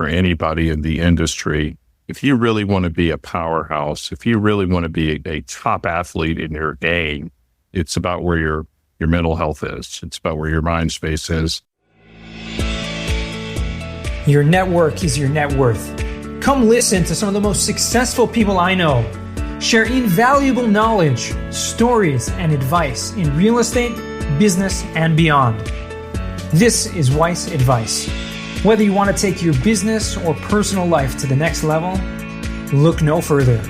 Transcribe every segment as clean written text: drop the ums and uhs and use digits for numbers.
for anybody in the industry. If you really want to be a powerhouse, if you really want to be a top athlete in your game, it's about where your mental health is. It's about where your mind space is. Your network is your net worth. Come listen to some of the most successful people I know share invaluable knowledge, stories, and advice in real estate, business, and beyond. This is Weiss Advice. Whether you want to take your business or personal life to the next level, look no further.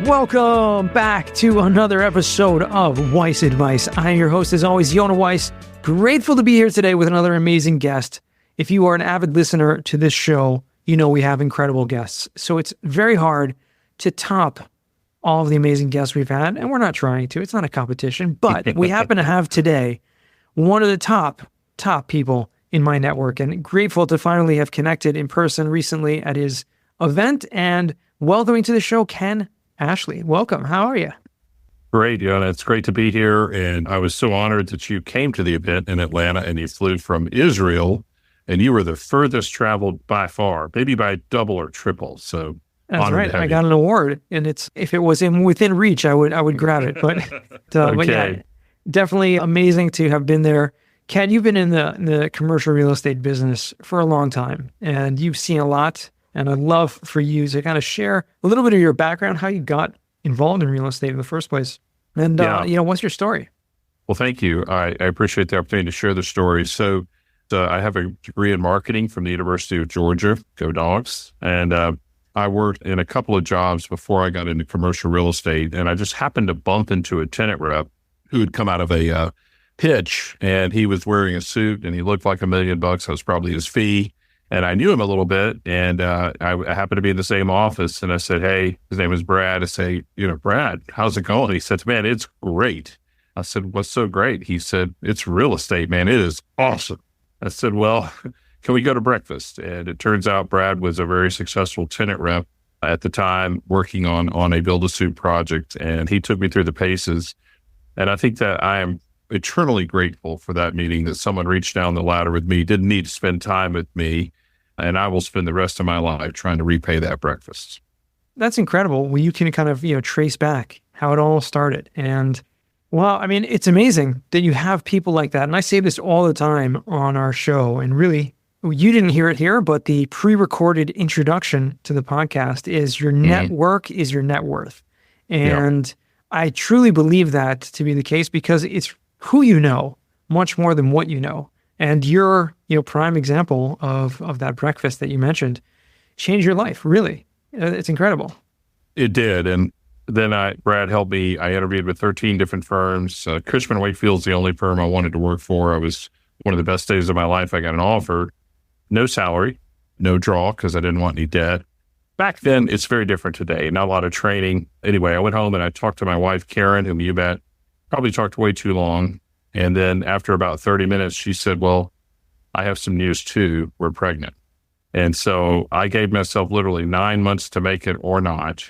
Welcome back to another episode of Weiss Advice. I am your host, as always, Yonah Weiss. Grateful to be here today with another amazing guest. If you are an avid listener to this show, you know we have incredible guests. So it's very hard to top all of the amazing guests we've had, and we're not trying to. It's not a competition, but we happen to have today one of the top people in my network, and grateful to finally have connected in person recently at his event. And welcoming to the show, Ken Ashley. Welcome. How are you? Great, Yonah. It's great to be here. And I was so honored that you came to the event in Atlanta and you flew from Israel, and you were the furthest traveled by far, maybe by double or triple. So that's right. I got an award, and if it was within reach, I would grab it. But, okay. But yeah, definitely amazing to have been there. Ken, you've been in the commercial real estate business for a long time, and you've seen a lot. And I'd love for you to kind of share a little bit of your background, how you got involved in real estate in the first place. And, what's your story? Well, thank you. I appreciate the opportunity to share the story. So I have a degree in marketing from the University of Georgia, go Dogs. And I worked in a couple of jobs before I got into commercial real estate. And I just happened to bump into a tenant rep who had come out of a pitch, and he was wearing a suit and he looked like $1 million. That was probably his fee. And I knew him a little bit, and I happened to be in the same office, and I said, hey, his name was Brad. I say, Brad, how's it going? He said, man, it's great. I said, what's so great? He said, it's real estate, man. It is awesome. I said, well, can we go to breakfast? And it turns out Brad was a very successful tenant rep at the time, working on a build-to-suit project, and he took me through the paces. And I think that I am eternally grateful for that meeting, that someone reached down the ladder with me, didn't need to spend time with me, and I will spend the rest of my life trying to repay that breakfast. That's incredible. Well, you can kind of, trace back how it all started. And well, I mean, it's amazing that you have people like that. And I say this all the time on our show, and really, you didn't hear it here, but the pre-recorded introduction to the podcast is your network is your net worth. And I truly believe that to be the case, because it's who you know much more than what you know. And your, prime example of that breakfast that you mentioned changed your life. Really. It's incredible. It did. And then Brad helped me. I interviewed with 13 different firms. Cushman & Wakefield's the only firm I wanted to work for. I was one of the best days of my life. I got an offer, no salary, no draw, because I didn't want any debt. Back then, it's very different today. Not a lot of training. Anyway, I went home and I talked to my wife, Karen, whom you met, probably talked way too long. And then after about 30 minutes, she said, well, I have some news too. We're pregnant. And so I gave myself literally 9 months to make it or not.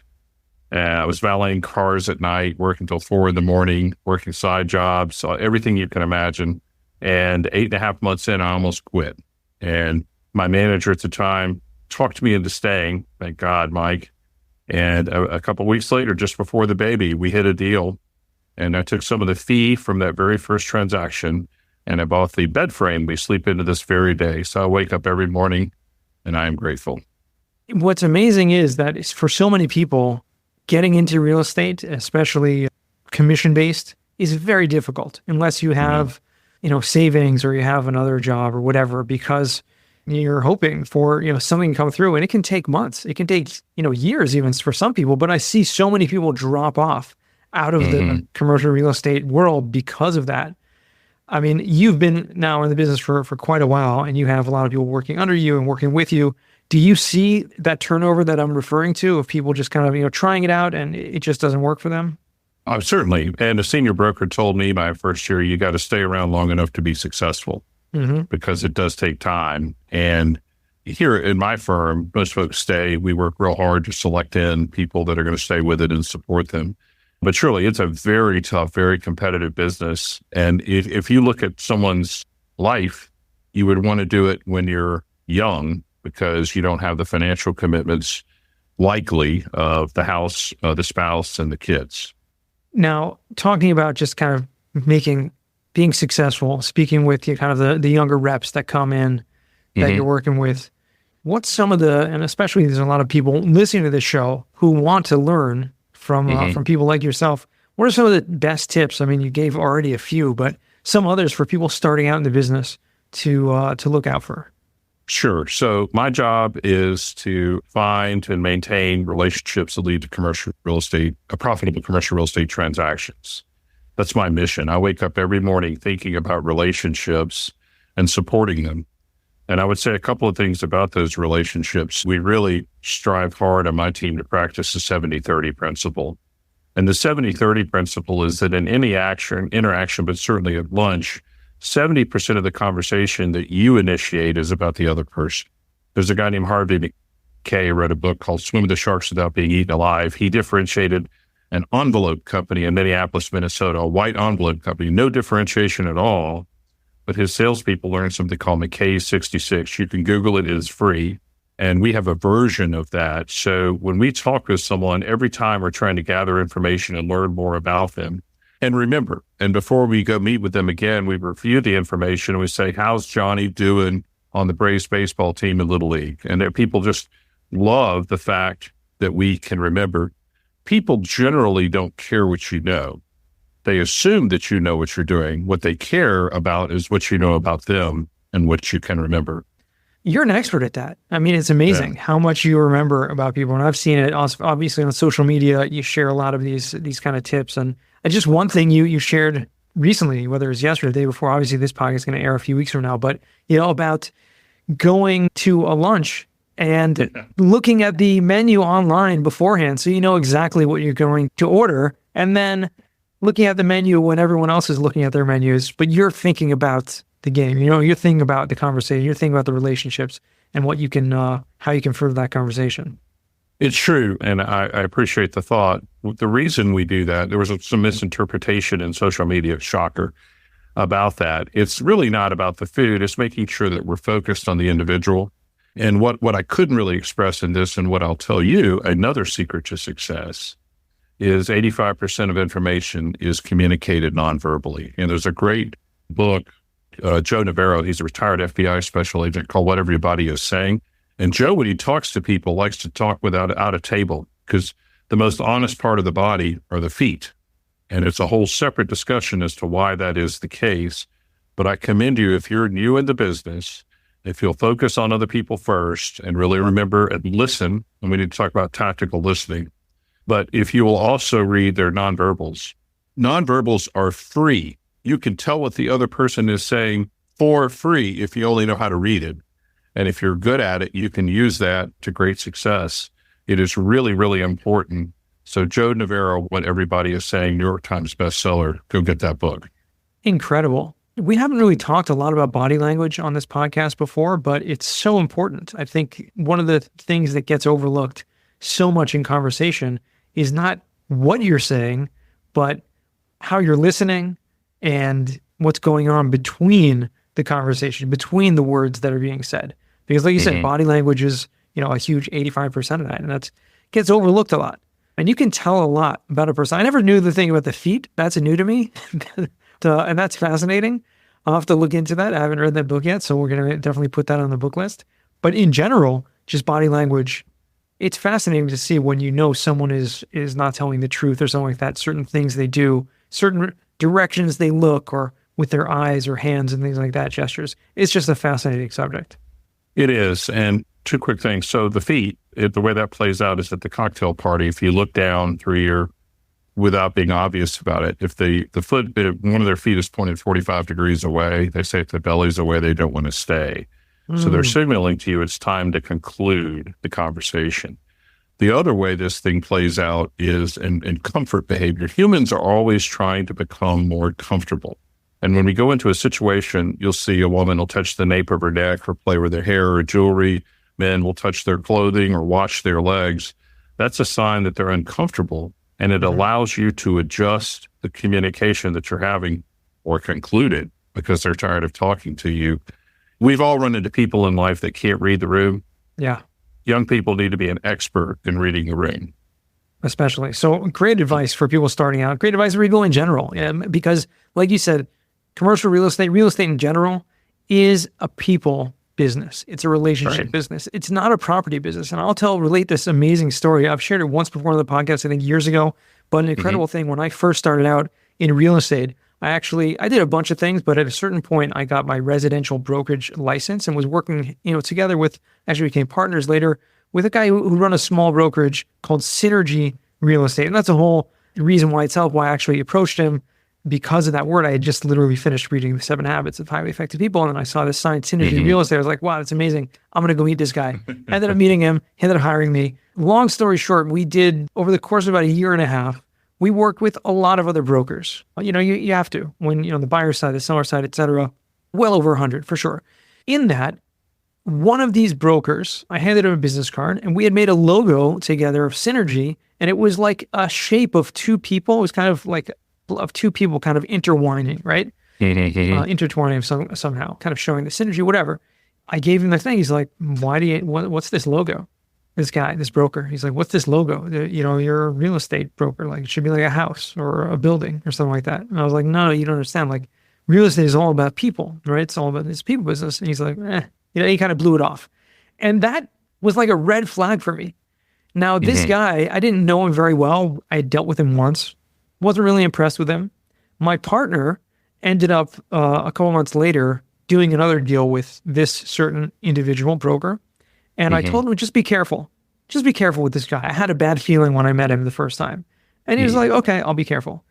I was valeting cars at night, working until 4 a.m, working side jobs, everything you can imagine. And 8.5 months in, I almost quit. And my manager at the time talked me into staying. Thank God, Mike. And a couple of weeks later, just before the baby, we hit a deal. And I took some of the fee from that very first transaction, and I bought the bed frame we sleep into this very day. So I wake up every morning and I am grateful. What's amazing is that for so many people, getting into real estate, especially commission-based, is very difficult unless you have, savings, or you have another job or whatever, because you're hoping for, something to come through, and it can take months. It can take, years even for some people. But I see so many people drop off out of the commercial real estate world because of that. I mean, you've been now in the business for quite a while, and you have a lot of people working under you and working with you. Do you see that turnover that I'm referring to, of people just kind of, trying it out and it just doesn't work for them? Certainly. And a senior broker told me my first year, you got to stay around long enough to be successful, because it does take time. And here in my firm, most folks stay. We work real hard to select in people that are going to stay with it and support them. But surely it's a very tough, very competitive business. And if you look at someone's life, you would want to do it when you're young because you don't have the financial commitments likely of the house, the spouse, and the kids. Now, talking about just kind of being successful, speaking with kind of the younger reps that come in that you're working with, what's some of and especially there's a lot of people listening to this show who want to learn from people like yourself. What are some of the best tips? I mean, you gave already a few, but some others for people starting out in the business to look out for. Sure. So my job is to find and maintain relationships that lead to profitable commercial real estate transactions. That's my mission. I wake up every morning thinking about relationships and supporting them. And I would say a couple of things about those relationships. We really strive hard on my team to practice the 70-30 principle. And the 70-30 principle is that in any interaction, but certainly at lunch, 70% of the conversation that you initiate is about the other person. There's a guy named Harvey McKay who wrote a book called Swim with the Sharks Without Being Eaten Alive. He differentiated an envelope company in Minneapolis, Minnesota, a white envelope company, no differentiation at all. But his salespeople learned something called McKay 66. You can Google it. It is free. And we have a version of that. So when we talk with someone, every time we're trying to gather information and learn more about them. And remember, and before we go meet with them again, we review the information and we say, how's Johnny doing on the Braves baseball team in Little League? And people just love the fact that we can remember. People generally don't care what you know. They assume that you know what you're doing. What they care about is what you know about them and what you can remember. You're an expert at that. I mean, it's amazing how much you remember about people. And I've seen it obviously on social media. You share a lot of these kind of tips. And just one thing you shared recently, whether it was yesterday or the day before, obviously this podcast is going to air a few weeks from now, but about going to a lunch and looking at the menu online beforehand so you know exactly what you're going to order, and then looking at the menu when everyone else is looking at their menus, but you're thinking about the game. You're thinking about the conversation, you're thinking about the relationships and what you can, how you can further that conversation. It's true, and I appreciate the thought. The reason we do that, there was some misinterpretation in social media, shocker, about that. It's really not about the food. It's making sure that we're focused on the individual. And what I couldn't really express in this, and what I'll tell you, another secret to success, is 85% of information is communicated non-verbally. And there's a great book, Joe Navarro, he's a retired FBI special agent, called What Everybody Is Saying. And Joe, when he talks to people, likes to talk without a table, because the most honest part of the body are the feet. And it's a whole separate discussion as to why that is the case. But I commend you, if you're new in the business, if you'll focus on other people first and really remember and listen, and we need to talk about tactical listening, but if you will also read their nonverbals. Nonverbals are free. You can tell what the other person is saying for free if you only know how to read it. And if you're good at it, you can use that to great success. It is really, really important. So Joe Navarro, What Everybody Is Saying, New York Times bestseller, go get that book. Incredible. We haven't really talked a lot about body language on this podcast before, but it's so important. I think one of the things that gets overlooked so much in conversation is not what you're saying, but how you're listening and what's going on between the conversation, between the words that are being said. Because like you said, body language is, a huge 85% of that. And that gets overlooked a lot. And you can tell a lot about a person. I never knew the thing about the feet. That's new to me. And that's fascinating. I'll have to look into that. I haven't read that book yet, so we're going to definitely put that on the book list. But in general, just body language, it's fascinating to see when someone is not telling the truth or something like that, certain things they do, certain directions they look, or with their eyes or hands and things like that, gestures. It's just a fascinating subject. It is. And two quick things. So the feet, the way that plays out is at the cocktail party. If you look down through without being obvious about it, if one of their feet is pointed 45 degrees away, they say if the belly's away, they don't want to stay. So they're signaling to you it's time to conclude the conversation. The other way this thing plays out is in comfort behavior. Humans are always trying to become more comfortable. And when we go into a situation, you'll see a woman will touch the nape of her neck or play with their hair or jewelry. Men will touch their clothing or wash their legs. That's a sign that they're uncomfortable. And it allows you to adjust the communication that you're having or conclude it because they're tired of talking to you we've all run into people in life that can't read the room. Yeah. Young people need to be an expert in reading the room. Especially. So great advice for people starting out. Great advice for people in general. Because like you said, commercial real estate in general is a people business. It's a relationship business. It's not a property business. And relate this amazing story. I've shared it once before on the podcast, I think years ago, but an incredible thing. When I first started out in real estate, I did a bunch of things, but at a certain point I got my residential brokerage license and was working, together with, actually became partners later with a guy who run a small brokerage called Synergy Real Estate. And that's a whole reason why I actually approached him. Because of that word, I had just literally finished reading The 7 Habits of Highly Effective People. And then I saw this sign, Synergy Real Estate. I was like, wow, that's amazing. I'm going to go meet this guy. Ended up meeting him. He ended up hiring me. Long story short, we did, over the course of about a year and a half, we worked with a lot of other brokers. You have to, when, the buyer side, the seller side, et cetera, well over 100 for sure. In that, one of these brokers, I handed him a business card and we had made a logo together of Synergy. And it was like a shape of two people. It was kind of like of two people kind of intertwining, right? Intertwining somehow, kind of showing the synergy, whatever. I gave him the thing. He's like, what's this logo? This guy, this broker, he's like, what's this logo? You're a real estate broker. Like, it should be like a house or a building or something like that. And I was like, no, you don't understand. Like, real estate is all about people, right? It's all about this people business. And he's like, he kind of blew it off. And that was like a red flag for me. Now, this guy, I didn't know him very well. I had dealt with him once. Wasn't really impressed with him. My partner ended up a couple months later doing another deal with this certain individual broker. And I told him, just be careful. Just be careful with this guy. I had a bad feeling when I met him the first time. And he was like, okay, I'll be careful.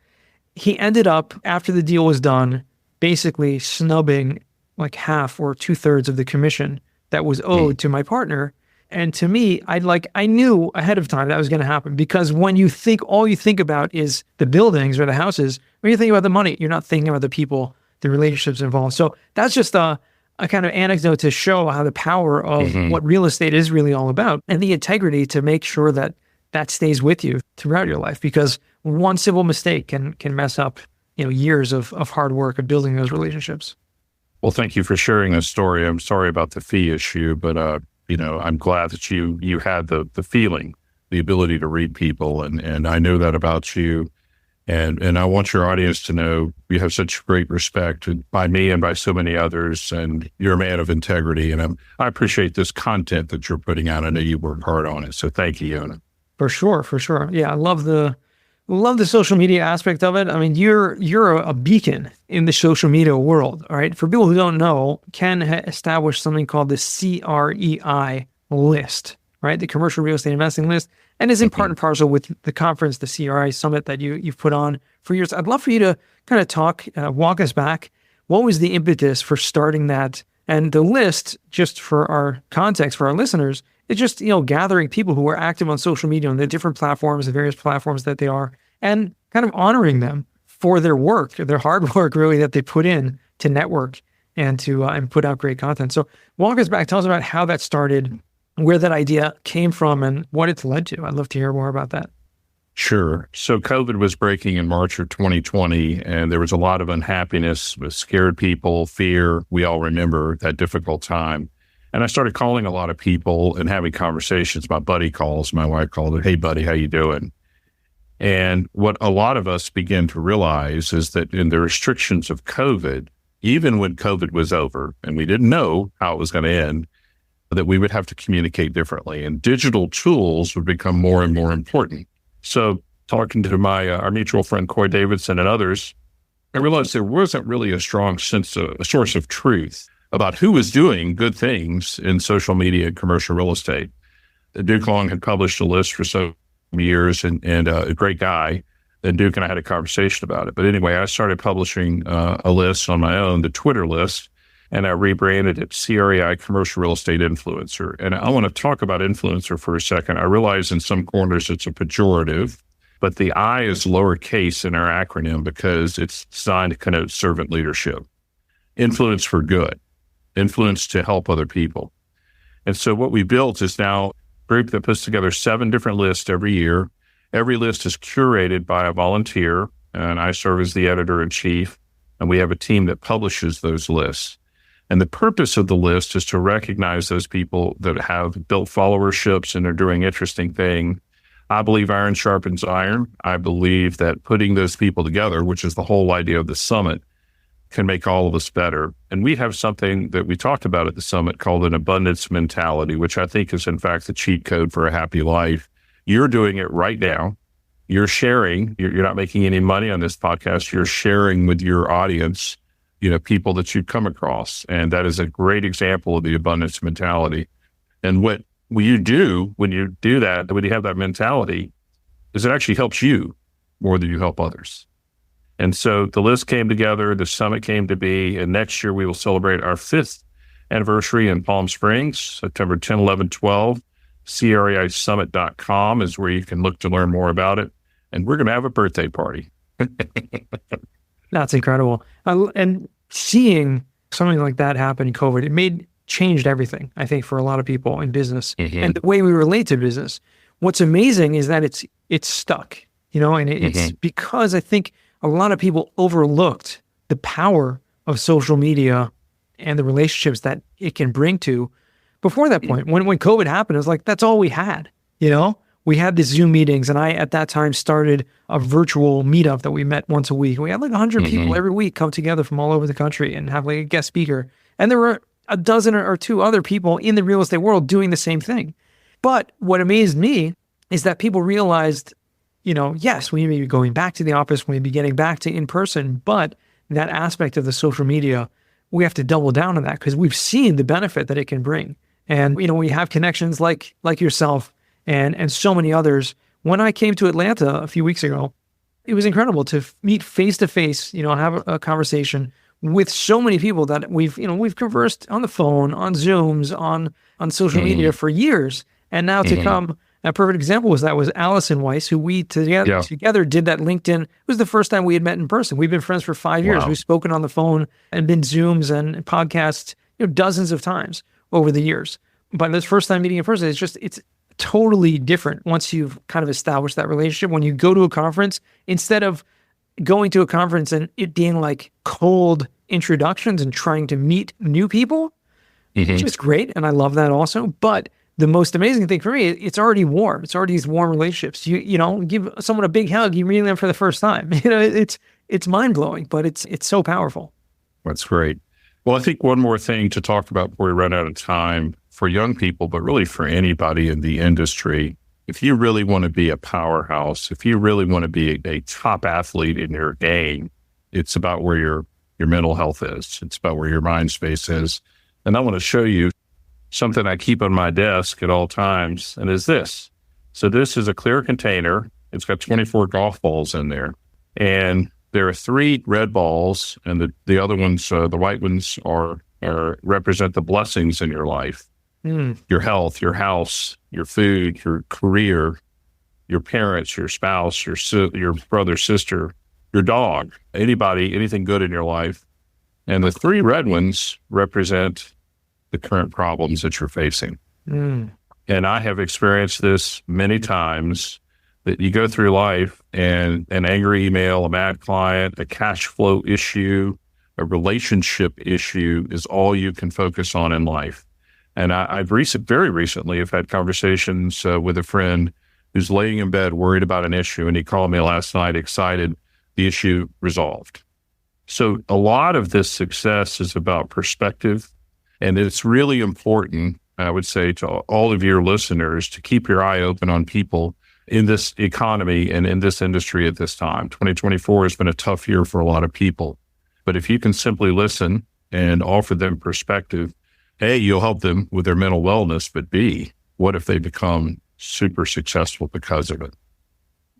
He ended up, after the deal was done, basically snubbing like half or 2/3 of the commission that was owed to my partner. And to me, I knew ahead of time that was going to happen, because when all you think about is the buildings or the houses, when you think about the money, you're not thinking about the people, the relationships involved. So that's just a kind of anecdote to show how the power of what real estate is really all about, and the integrity to make sure that that stays with you throughout your life, because one simple mistake can mess up, years of hard work of building those relationships. Well, thank you for sharing this story. I'm sorry about the fee issue, but I'm glad that you had the feeling, the ability to read people, and I know that about you, and I want your audience to know you have such great respect by me and by so many others, and you're a man of integrity, and I appreciate this content that you're putting out. I know you work hard on it, so thank you, Yonah. For sure. Yeah, I love the social media aspect of it. I mean, you're a beacon in the social media world. All right. For people who don't know, Ken established something called the CREI list, right? The Commercial Real Estate Investing List, and is in part and parcel with the conference, the CRI Summit that you've put on for years. I'd love for you to kind of walk us back. What was the impetus for starting that? And the list, just for our context, for our listeners, it's just, gathering people who are active on social media on the different platforms, the various platforms that they are, and kind of honoring them for their work, their hard work, really, that they put in to network and to and put out great content. So walk us back. Tell us about how that started, where that idea came from, and what it's led to. I'd love to hear more about that. Sure. So COVID was breaking in March of 2020, and there was a lot of unhappiness with scared people, fear. We all remember that difficult time. And I started calling a lot of people and having conversations. My buddy calls, my wife called it, hey, buddy, how you doing? And what a lot of us began to realize is that in the restrictions of COVID, even when COVID was over and we didn't know how it was going to end, that we would have to communicate differently, and digital tools would become more and more important. So talking to our mutual friend, Coy Davidson, and others, I realized there wasn't really a strong a source of truth about who was doing good things in social media and commercial real estate. Duke Long had published a list for so many years, and a great guy. And Duke and I had a conversation about it. But anyway, I started publishing a list on my own, the Twitter list, and I rebranded it CREI Commercial Real Estate Influencer. And I want to talk about influencer for a second. I realize in some corners it's a pejorative, but the I is lowercase in our acronym because it's designed to connote servant leadership. Influence for good, influence to help other people. And so what we built is now a group that puts together 7 different lists every year. Every list is curated by a volunteer, and I serve as the editor-in-chief, and we have a team that publishes those lists. And the purpose of the list is to recognize those people that have built followerships and are doing interesting things. I believe iron sharpens iron. I believe that putting those people together, which is the whole idea of the summit, can make all of us better. And we have something that we talked about at the summit called an abundance mentality, which I think is in fact the cheat code for a happy life. You're doing it right now. You're sharing. You're not making any money on this podcast. You're sharing with your audience, people that you've come across. And that is a great example of the abundance mentality. And what you do when you do that, when you have that mentality, is it actually helps you more than you help others. And so the list came together, the summit came to be, and next year we will celebrate our 5th anniversary in Palm Springs, September 10, 11, 12. CREISummit.com is where you can look to learn more about it. And we're going to have a birthday party. That's incredible. And seeing something like that happen in COVID, changed everything, I think, for a lot of people in business and the way we relate to business. What's amazing is that it's stuck, and it's because I think a lot of people overlooked the power of social media and the relationships that it can bring to. Before that point, when COVID happened, it was like, that's all we had, We had the Zoom meetings, and I, at that time, started a virtual meetup that we met once a week. We had like 100 people every week come together from all over the country and have like a guest speaker. And there were a dozen or two other people in the real estate world doing the same thing. But what amazed me is that people realized, yes, we may be going back to the office, we may be getting back to in person, but that aspect of the social media, we have to double down on that because we've seen the benefit that it can bring. And, we have connections like yourself and so many others. When I came to Atlanta a few weeks ago, it was incredible to meet face to face, have a conversation with so many people that we've conversed on the phone, on Zooms, on social media for years. And now to come, a perfect example was Allison Weiss, who we together did that LinkedIn. It was the first time we had met in person. We've been friends for 5 years. Wow. We've spoken on the phone and been Zooms and podcasts, dozens of times over the years. But this first time meeting in person, it's totally different once you've kind of established that relationship. When you go to a conference, instead of going to a conference and it being like cold introductions and trying to meet new people, which is great. And I love that also. But the most amazing thing for me, it's already warm. It's already these warm relationships. You give someone a big hug, you meet them for the first time. It's mind blowing, but it's so powerful. That's great. Well, I think one more thing to talk about before we run out of time for young people, but really for anybody in the industry. If you really want to be a powerhouse, if you really want to be a top athlete in your game, it's about where your mental health is. It's about where your mind space is. And I want to show you something I keep on my desk at all times, and is this. So this is a clear container. It's got 24 golf balls in there. And there are 3 red balls, and the other ones, the white ones, are represent the blessings in your life. Your health, your house, your food, your career, your parents, your spouse, your brother, sister, your dog, anybody, anything good in your life. And the 3 red ones represent the current problems that you're facing. And I have experienced this many times, that you go through life and an angry email, a mad client, a cash flow issue, a relationship issue is all you can focus on in life. And I've very recently have had conversations with a friend who's laying in bed worried about an issue, and he called me last night excited, the issue resolved. So a lot of this success is about perspective, and it's really important, I would say, to all of your listeners to keep your eye open on people in this economy and in this industry at this time. 2024 has been a tough year for a lot of people, but if you can simply listen and offer them perspective, A, you'll help them with their mental wellness, but B, what if they become super successful because of it?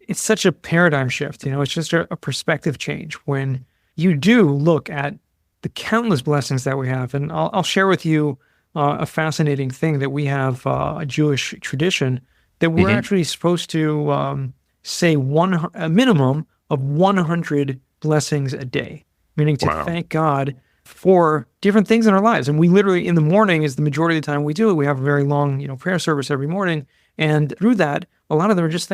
It's such a paradigm shift. It's just a perspective change when you do look at the countless blessings that we have. And I'll share with you a fascinating thing that we have, a Jewish tradition, that we're actually supposed to say a minimum of 100 blessings a day, meaning to thank God for different things in our lives. And we literally, in the morning is the majority of the time we do it. We have a very long, prayer service every morning. And through that, a lot of them are just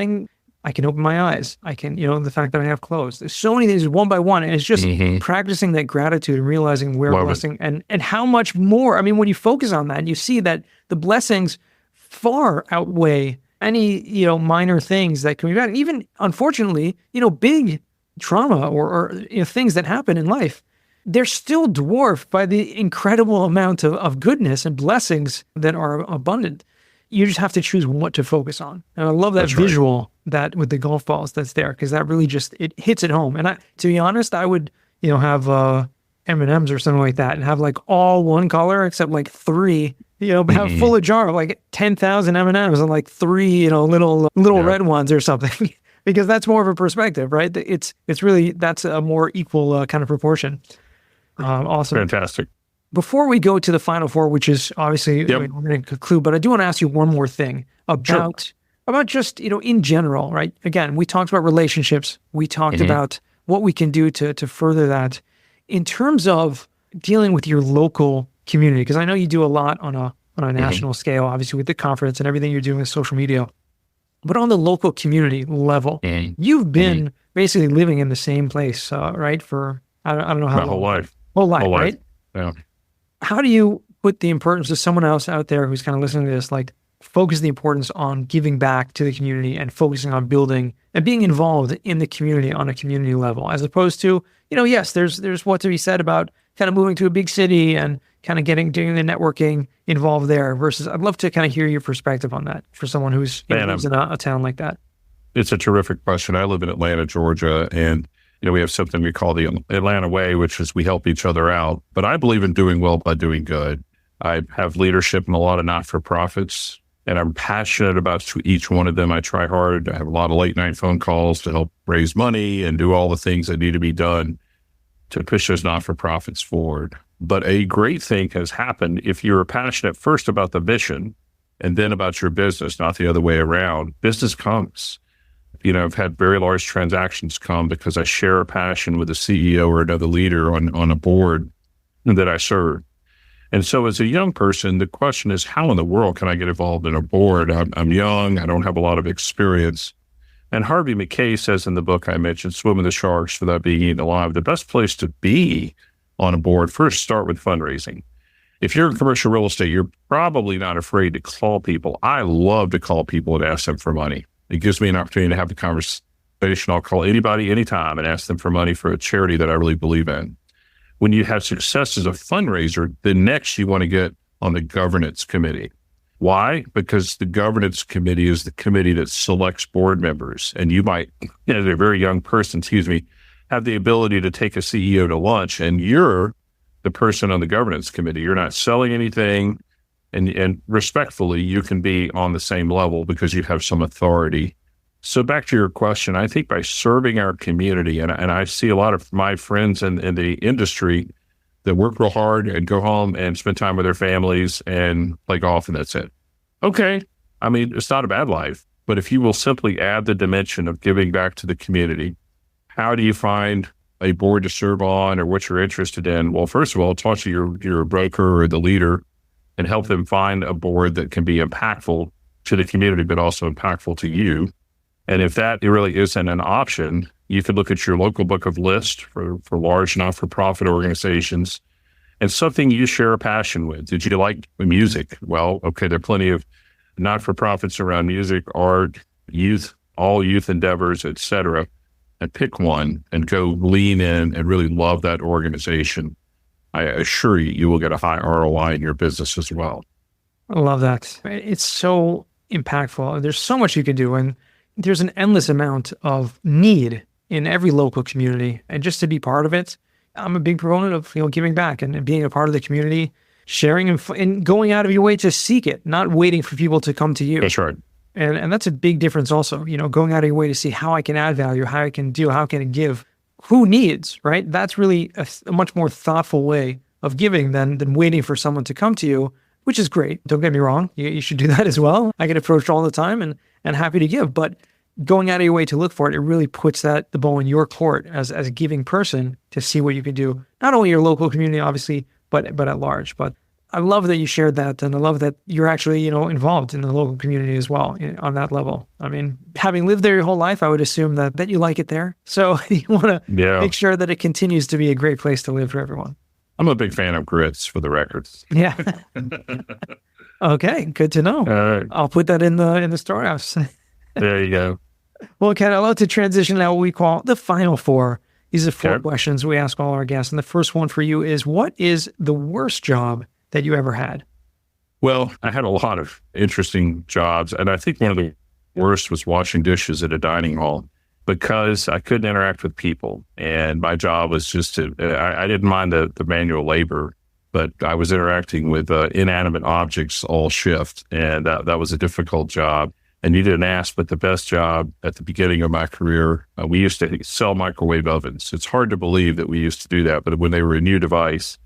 I can open my eyes. I can, the fact that I have clothes. There's so many things one by one. And it's just practicing that gratitude and realizing where Love blessing and how much more. I mean, when you focus on that, you see that the blessings far outweigh any, minor things that can be bad. Even unfortunately, big trauma or things that happen in life, they're still dwarfed by the incredible amount of goodness and blessings that are abundant. You just have to choose what to focus on. And I love that That's right. visual that with the golf balls that's there, because that really just, it hits it home. And to be honest, I would, have M&Ms or something like that and have like all one color except like three, but have full a jar of like 10,000 M&Ms and like three, little red ones or something. Because that's more of a perspective, right? It's really, that's a more equal kind of proportion. Awesome. Fantastic. Before we go to the final four, which is obviously we're going to conclude, but I do want to ask you one more thing about just, in general, right? Again, we talked about relationships. We talked about what we can do to further that in terms of dealing with your local community. Because I know you do a lot on a national scale, obviously with the conference and everything you're doing with social media. But on the local community level, you've been basically living in the same place, right? For, I don't know how long. My whole life. Whole life, right? Yeah. How do you put the importance to someone else out there who's kind of listening to this, like focus the importance on giving back to the community and focusing on building and being involved in the community on a community level, as opposed to, yes, there's what to be said about kind of moving to a big city and kind of doing the networking involved there versus I'd love to kind of hear your perspective on that for someone who's lives in a town like that. It's a terrific question. I live in Atlanta, Georgia, and we have something we call the Atlanta Way, which is we help each other out. But I believe in doing well by doing good. I have leadership in a lot of not-for-profits, and I'm passionate about each one of them. I try hard. I have a lot of late-night phone calls to help raise money and do all the things that need to be done to push those not-for-profits forward. But a great thing has happened if you're passionate first about the mission and then about your business, not the other way around. Business comes. I've had very large transactions come because I share a passion with a CEO or another leader on a board that I serve. And so as a young person, the question is, how in the world can I get involved in a board? I'm young. I don't have a lot of experience. And Harvey McKay says in the book I mentioned, Swim with the Sharks Without Being Eaten Alive, the best place to be on a board, first start with fundraising. If you're in commercial real estate, you're probably not afraid to call people. I love to call people and ask them for money. It gives me an opportunity to have the conversation. I'll call anybody anytime and ask them for money for a charity that I really believe in. When you have success as a fundraiser, then next you want to get on the governance committee. Why? Because the governance committee is the committee that selects board members. And you might, as a very young person, have the ability to take a CEO to lunch, and you're the person on the governance committee. You're not selling anything. And respectfully, you can be on the same level because you have some authority. So back to your question, I think by serving our community, and I see a lot of my friends in the industry that work real hard and go home and spend time with their families and play golf, and that's it. Okay. I mean, it's not a bad life, but if you will simply add the dimension of giving back to the community, how do you find a board to serve on or what you're interested in? Well, first of all, talk to your broker or the leader and help them find a board that can be impactful to the community, but also impactful to you. And if that really isn't an option, you could look at your local book of list for large not-for-profit organizations and something you share a passion with. Did you like music? Well, okay, there are plenty of not-for-profits around music, art, youth, all youth endeavors, et cetera. And pick one and go lean in and really love that organization. I assure you, you will get a high ROI in your business as well. I love that. It's so impactful. There's so much you can do. And there's an endless amount of need in every local community. And just to be part of it, I'm a big proponent of giving back and being a part of the community, sharing and going out of your way to seek it, not waiting for people to come to you. That's right. And that's a big difference also, going out of your way to see how I can add value, how I can give. Who needs, right? That's really a much more thoughtful way of giving than waiting for someone to come to you, which is great. Don't get me wrong. You should do that as well. I get approached all the time and happy to give, but going out of your way to look for it, it really puts the ball in your court as a giving person to see what you can do, not only your local community, obviously, but at large. But I love that you shared that. And I love that you're actually, involved in the local community as well on that level. I mean, having lived there your whole life, I would assume that you like it there. So you want to make sure that it continues to be a great place to live for everyone. I'm a big fan of grits, for the records. Yeah. Okay, good to know. All right. I'll put that in the storehouse. There you go. Well, Ken, I'd love to transition now what we call the final four. These are four questions we ask all our guests. And the first one for you is, what is the worst job that you ever had? Well, I had a lot of interesting jobs. And I think one of the worst was washing dishes at a dining hall, because I couldn't interact with people. And my job was just I didn't mind the manual labor, but I was interacting with inanimate objects all shift. And that was a difficult job. And you didn't ask, but the best job at the beginning of my career, we used to sell microwave ovens. It's hard to believe that we used to do that, but when they were a new device,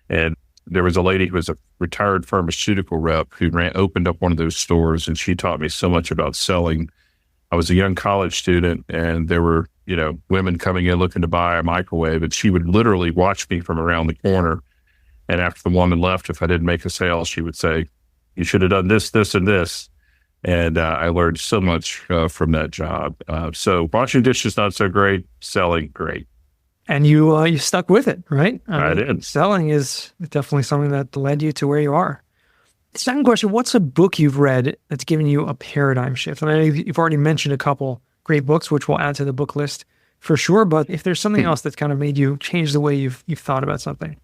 and there was a lady who was a retired pharmaceutical rep who opened up one of those stores, and she taught me so much about selling. I was a young college student, and there were, women coming in looking to buy a microwave, and she would literally watch me from around the corner. And after the woman left, if I didn't make a sale, she would say, "You should have done this, this, and this." And I learned so much from that job. So washing dishes, not so great. Selling, great. And you stuck with it, right? I did. Selling is definitely something that led you to where you are. Second question, what's a book you've read that's given you a paradigm shift? And I know you've already mentioned a couple great books, which we'll add to the book list for sure. But if there's something else that's kind of made you change the way you've thought about something.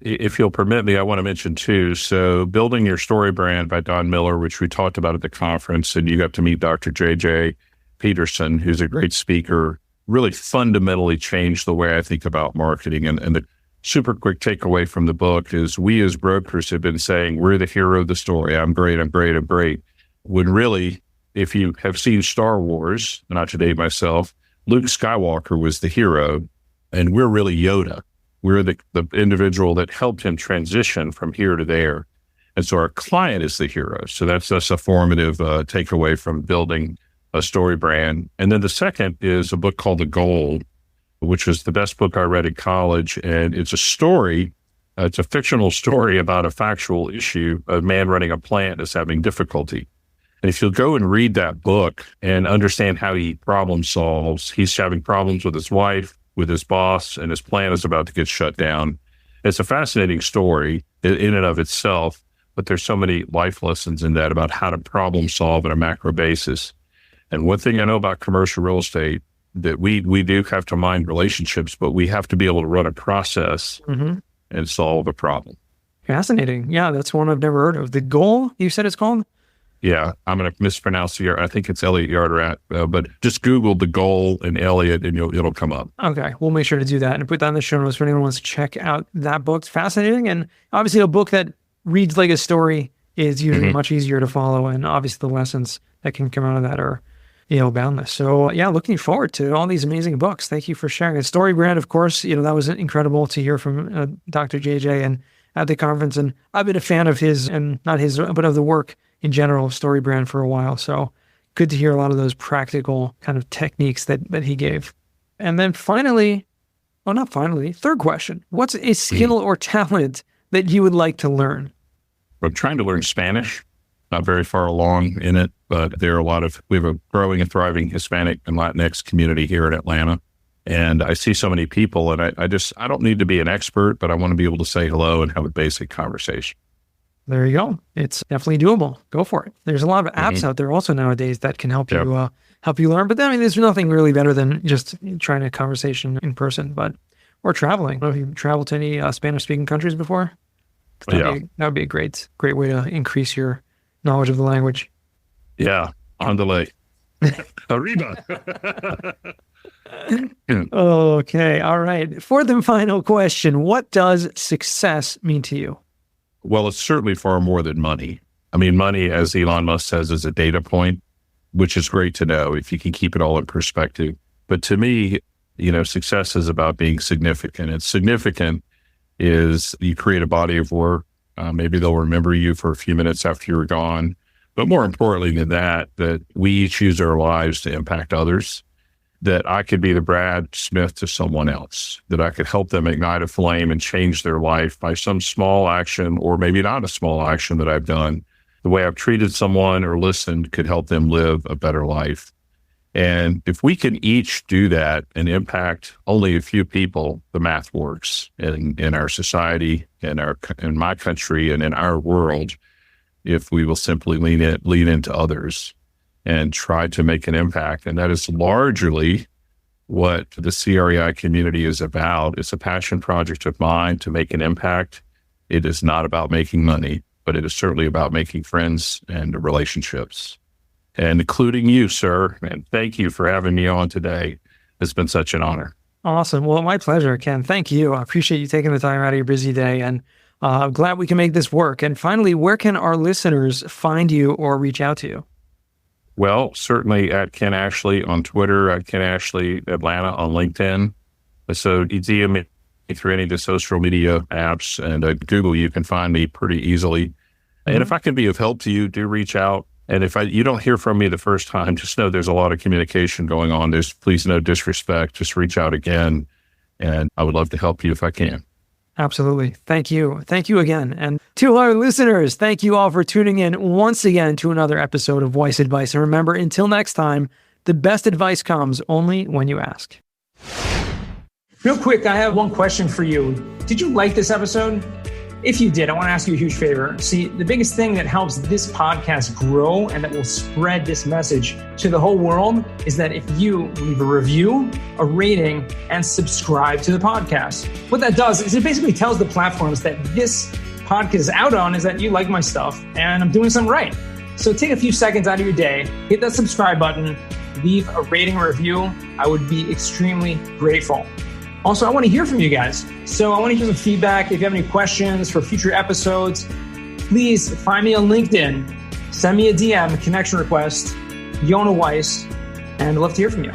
If you'll permit me, I want to mention two. So Building Your Story Brand by Don Miller, which we talked about at the conference, and you got to meet Dr. J.J. Peterson, who's a great speaker, really fundamentally changed the way I think about marketing. And the super quick takeaway from the book is, we as brokers have been saying, we're the hero of the story. I'm great, I'm great, I'm great. When really, if you have seen Star Wars, not to date myself, Luke Skywalker was the hero, and we're really Yoda. We're the individual that helped him transition from here to there. And so our client is the hero. So that's a formative takeaway from building a story brand. And then the second is a book called The Goal, which was the best book I read in college. And it's a story, it's a fictional story about a factual issue. A man running a plant is having difficulty. And if you'll go and read that book and understand how he problem solves, he's having problems with his wife, with his boss, and his plant is about to get shut down. It's a fascinating story in and of itself, but there's so many life lessons in that about how to problem solve on a macro basis. And one thing I know about commercial real estate, that we do have to mind relationships, but we have to be able to run a process and solve a problem. Fascinating. Yeah, that's one I've never heard of. The Goal, you said it's called? Yeah, I'm going to mispronounce the, I think it's Elliot Yarderat, but just Google The Goal and Elliot and it'll come up. Okay, we'll make sure to do that and put that in the show notes for anyone who wants to check out that book. It's fascinating, and obviously a book that reads like a story is usually much easier to follow, and obviously the lessons that can come out of that are, boundless. So yeah, looking forward to all these amazing books. Thank you for sharing. The Story Brand, of course, that was incredible to hear from Dr. JJ and at the conference, and I've been a fan of his, and not his, but of the work in general, Story Brand, for a while. So good to hear a lot of those practical kind of techniques that he gave. And then finally, third question, what's a skill or talent that you would like to learn? I'm trying to learn Spanish, not very far along in it, but we have a growing and thriving Hispanic and Latinx community here in Atlanta. And I see so many people, and I don't need to be an expert, but I want to be able to say hello and have a basic conversation. There you go. It's definitely doable. Go for it. There's a lot of apps out there also nowadays that can help you learn. But there's nothing really better than just trying a conversation in person, or traveling. Have you traveled to any Spanish-speaking countries before? That would be a great way to increase your knowledge of the language. Yeah, andale. Arriba. Okay, all right. Fourth and final question: what does success mean to you? Well, it's certainly far more than money. I mean, money, as Elon Musk says, is a data point, which is great to know if you can keep it all in perspective. But to me, success is about being significant. And significant is you create a body of work. Maybe they'll remember you for a few minutes after you're gone. But more importantly than that we each use our lives to impact others. that I could be the Brad Smith to someone else, that I could help them ignite a flame and change their life by some small action, or maybe not a small action that I've done. The way I've treated someone or listened could help them live a better life. And if we can each do that and impact only a few people, the math works in our society, in my country, and in our world, if we will simply lean into others and try to make an impact. And that is largely what the CREI community is about. It's a passion project of mine to make an impact. It is not about making money, but it is certainly about making friends and relationships. And including you, sir. And thank you for having me on today. It's been such an honor. Awesome. Well, my pleasure, Ken. Thank you. I appreciate you taking the time out of your busy day, and I'm glad we can make this work. And finally, where can our listeners find you or reach out to you? Well, certainly at Ken Ashley on Twitter, at Ken Ashley Atlanta on LinkedIn. So you DM me through any of the social media apps, and at Google, you can find me pretty easily. Mm-hmm. And if I can be of help to you, do reach out. And if you don't hear from me the first time, just know there's a lot of communication going on. There's please no disrespect. Just reach out again. And I would love to help you if I can. Absolutely. Thank you. Thank you again. And to our listeners, thank you all for tuning in once again to another episode of Weiss Advice. And remember, until next time, the best advice comes only when you ask. Real quick, I have one question for you. Did you like this episode? If you did, I want to ask you a huge favor. See, the biggest thing that helps this podcast grow and that will spread this message to the whole world is that if you leave a review, a rating, and subscribe to the podcast. What that does is it basically tells the platforms that this podcast is out on is that you like my stuff and I'm doing something right. So take a few seconds out of your day, hit that subscribe button, leave a rating or review. I would be extremely grateful. Also, I want to hear from you guys. So I want to hear some feedback. If you have any questions for future episodes, please find me on LinkedIn. Send me a DM, a connection request, Yonah Weiss, and I'd love to hear from you.